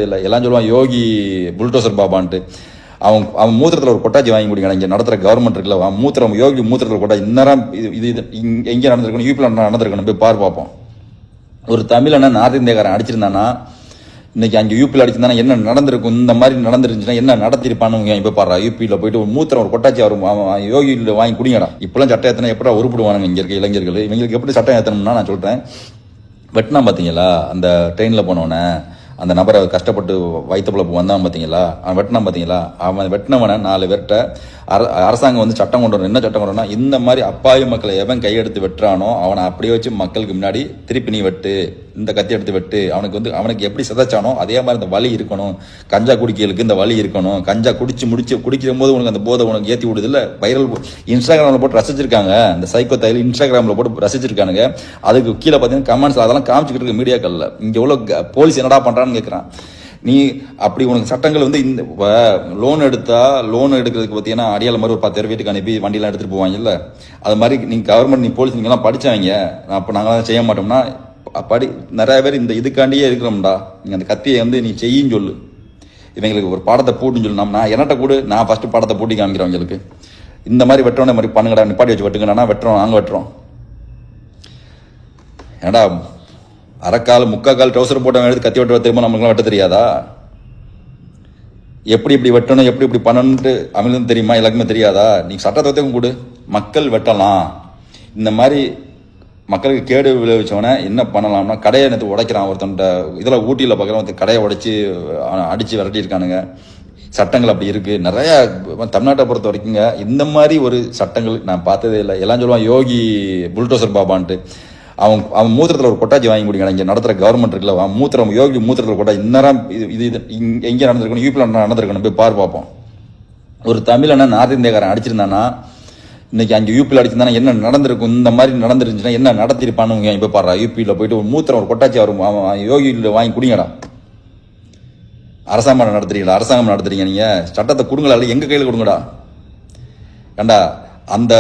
இல்லை எல்லாம் சொல்லுவான் யோகி புல்டோசர் பாபான்ட்டு. அவன் அவன் மூத்திரத்தில் ஒரு கொட்டாச்சி வாங்கி குடிக்கணும். இங்கே நடத்துகிற கவர்மெண்ட் இருக்குல்ல, அவன் மூத்திரம் யோகி மூத்திரத்தில் கொட்டாச்சி இந்நேரம் இது எங்கே நடந்திருக்கணும், யூபியில் நடந்திருக்கணும். போய் பார்ப்போம். ஒரு தமிழண்ணன் நார்த் இந்தியாக்காரன் அடிச்சிருந்தானா இன்னைக்கு அங்கே யூபியில் அடிச்சிருந்தானா என்ன நடந்திருக்கும்? இந்த மாதிரி நடந்துருந்துச்சுன்னா என்ன நடத்திருப்பான்னு இப்போ பாரு. யூபியில் போயிட்டு ஒரு மூத்திரம் ஒரு கொட்டாச்சி வரும் யோகியில் வாங்கி குடிங்கடா. இப்பெல்லாம் சட்டம் ஏற்றினா எப்படா உருப்பிடுவானுங்க இங்கே இருக்க இளைஞர்கள். இவங்களுக்கு எப்படி சட்டம் ஏற்றணும்னா நான் சொல்கிறேன். வெட்டினா பார்த்தீங்களா அந்த ட்ரெயினில் போனவனே, அந்த நபரை கஷ்டப்பட்டு வயிற்றுப்புள்ள வந்தான் பார்த்தீங்களா, அவன் வெட்டினான் பார்த்தீங்களா, அவன் வெட்டினவனை 4 பேர்கிட்ட அரசாங்கம் வந்து சட்டம் கொண்டு வரணும். என்ன சட்டம் கொண்டு வரணும்? இந்த மாதிரி அப்பாவி மக்களை எவன் கையெடுத்து வெட்டுறானோ அவனை அப்படியே வச்சு மக்களுக்கு முன்னாடி திருப்பி நீ வெட்டு, இந்த கத்தி எடுத்து வெட்டு. அவனுக்கு எப்படி சிதைச்சானோ அதே மாதிரி இந்த வலி இருக்கணும். கஞ்சா குடிக்கிறதுக்கு இந்த வலி இருக்கணும். கஞ்சா குடிக்கும் போது உனக்கு அந்த போதை உனக்கு ஏற்றி விடுது இல்லை. வைரல் இன்ஸ்டாகிராமில் போட்டு ரசிச்சிருக்காங்க. இந்த சைக்கோ தையில் இன்ஸ்டாகிராமில் போட்டு ரசிச்சிருக்கானுங்க. அதுக்கு கீழே பார்த்தீங்கன்னா கமெண்ட்ஸ் அதெல்லாம் காமிச்சிக்கிட்டு இருக்க மீடியாக்களில் இங்கே எவ்வளோ போலீஸ் என்னடா பண்ணுறான்னு கேட்குறான். நீ அப்படி உனக்கு சட்டங்கள் வந்து இந்த லோன் எடுக்கிறதுக்கு பார்த்தீங்கன்னா அடியாள மாதிரி ஒரு 10 வீட்டுக்கு அனுப்பி வண்டியெலாம் எடுத்துகிட்டு போவாங்கல்ல, அது மாதிரி நீங்கள் கவர்மெண்ட், நீ போலீஸ் நீங்கள்லாம் படித்தாங்க. அப்போ நாங்களாம் செய்ய மாட்டோம்னா நிறைய பேர் இந்த இதுக்காண்டியே இருக்கிறோம்டா. நீங்கள் அந்த கத்தியை வந்து நீ செய்யின்னு சொல்லு, இவங்களுக்கு ஒரு பாடத்தை போட்டுன்னு சொல்லு. நான் என்னட்ட கூட நான் ஃபஸ்ட்டு பாடத்தை போட்டி காமிக்கிறேன் அவங்களுக்கு. இந்த மாதிரி வெட்டுறோம், மாதிரி பண்ணுங்கடா, நிப்பாட்டி வச்சு வெட்டுங்கடா, வெட்டுறோம் நாங்கள் வெட்டுறோம். ஏடா அரைக்கால் 3/4 ட்ரௌசர் போட்டவங்க எடுத்து கத்தி வெட்ட திரும்ப நம்மளுக்குலாம் வெட்ட தெரியாதா? எப்படி வெட்டணும், எப்படி பண்ணணுன்ட்டு அவங்களுக்கும் தெரியுமா? எல்லாருக்குமே தெரியாதா? நீ சட்டத்தை கொடு, மக்கள் வெட்டலாம். இந்த மாதிரி மக்களுக்கு கேடு விளைவிச்சவனே என்ன பண்ணலாம்னா, கடையை நேற்று உடைக்கிறான் ஒருத்தன்ட்ட. இதில் ஊட்டியில் பார்க்குறவன் கடையை உடைச்சி அடித்து விரட்டியிருக்கானுங்க. சட்டங்கள் அப்படி இருக்குது நிறையா. தமிழ்நாட்டை பொறுத்த வரைக்குங்க இந்த மாதிரி ஒரு சட்டங்கள் நான் பார்த்ததே இல்லை. எல்லாம் சொல்லுவான் யோகி புல்டோசர் பாபான்ட்டு. அவன் மூத்திரத்தில் ஒரு கொட்டாச்சி வாங்கி குடிக்கணும். இங்கே நடத்துகிற கவர்மெண்ட் இருக்குல்ல, அவன் யோகி மூத்திரத்தில் கொட்டாச்சி இந்நேரம் இது எங்கே நடந்திருக்கணும், யூபியில் நடந்திருக்கணும். போய் பார்ப்போம். ஒரு தமிழண்ணன் நார்த் இந்தியாக்காரன் அடிச்சிருந்தானா இன்னைக்கு அங்கே யூபியில் அடிச்சிருந்தானா என்ன நடந்திருக்கும்? இந்த மாதிரி நடந்துருந்துச்சுன்னா என்ன நடத்திருப்பான்னு இப்போ பாரு. யூபியில் போயிட்டு ஒரு மூத்திரம் ஒரு கொட்டாச்சி வரும் யோகியில் வாங்கி குடிங்கடா. அரசாங்கம் நடத்துறீங்க நீங்கள், சட்டத்தை கொடுங்களா, இல்லை எங்கள் கையில் கொடுங்கடா. கண்டா அந்த